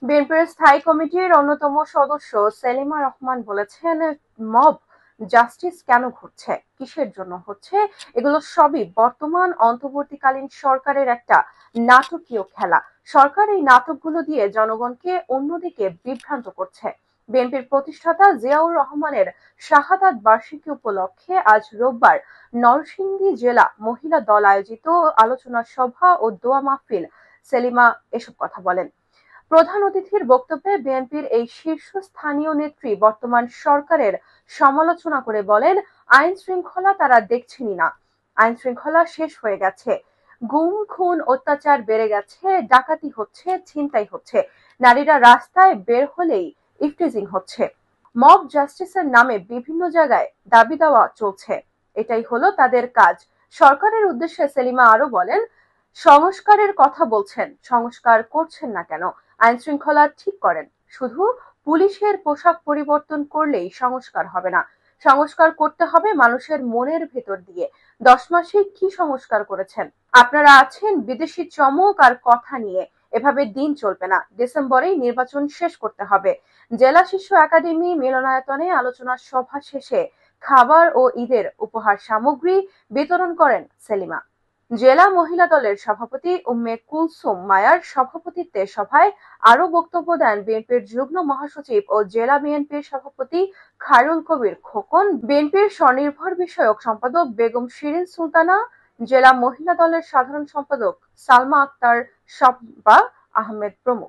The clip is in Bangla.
বিএনপির স্থায়ী কমিটির অন্যতম সদস্য সেলিমা রহমান বলেছেন, মব জাস্টিস কেন ঘটছে, কিসের জন্য হচ্ছে, এগুলো সবই বর্তমান অন্তর্বর্তীকালীন সরকারের একটা নাটকীয় খেলা। সরকার এই নাটকগুলো দিয়ে জনগণকে অন্যদিকে বিভ্রান্ত করছে। বিএনপির প্রতিষ্ঠাতা জিয়াউর রহমানের শাহাদাত বার্ষিকী উপলক্ষে আজ রোববার নরসিংদী জেলা মহিলা দল আয়োজিত আলোচনা সভা ও দোয়া মাহফিল সেলিমা এসব কথা বলেন। প্রধান অতিথির বক্তব্যে বিএনপির এই শীর্ষস্থানীয় নেত্রী বর্তমান সরকারের সমালোচনা করে বলেন, আইন শৃঙ্খলা তারা দেখছেনই না, আইন শৃঙ্খলা শেষ হয়ে গেছে, গুম খুন অত্যাচার বেড়ে গেছে, ডাকাতি হচ্ছে, ছিনতাই হচ্ছে, নারীরা রাস্তায় বের হলেই ইফটিজিং হচ্ছে, মব জাস্টিসের নামে বিভিন্ন জায়গায় দাবি দেওয়া চলছে, এটাই হলো তাদের কাজ। সরকারের উদ্দেশ্যে সেলিমা আরো বলেন, সংস্কারের কথা বলছেন, সংস্কার করছেন না কেন? আইন শৃঙ্খলা ঠিক করেন, শুধু পুলিশের পোশাক পরিবর্তন করলেই সংস্কার হবে না, সংস্কার করতে হবে মানুষের মনের ভেতর দিয়ে। 10 মাসে কি সংস্কার করেছেন? আপনারা আছেন বিদেশি চমক আর কথা নিয়ে। এভাবে দিন চলবে না, ডিসেম্বরেই নির্বাচন শেষ করতে হবে। জেলা শিশু একাডেমি মিলনায়তনে আলোচনা সভা শেষে খাবার ও ঈদের উপহার সামগ্রী বিতরণ করেন সেলিমা। জেলা মহিলা দলের সভাপতি উম্মে কুলসুম মায়ার সভাপতিত্বে সভায় আরো বক্তব্য দেন বিএনপির যুগ্ম মহাসচিব ও জেলা বিএনপির সভাপতি খায়রুল কবির খোকন, বিএনপির স্বনির্ভর বিষয়ক সম্পাদক বেগম শিরিন সুলতানা, জেলা মহিলা দলের সাধারণ সম্পাদক সালমা আক্তার, শম্পা আহমেদ প্রমুখ।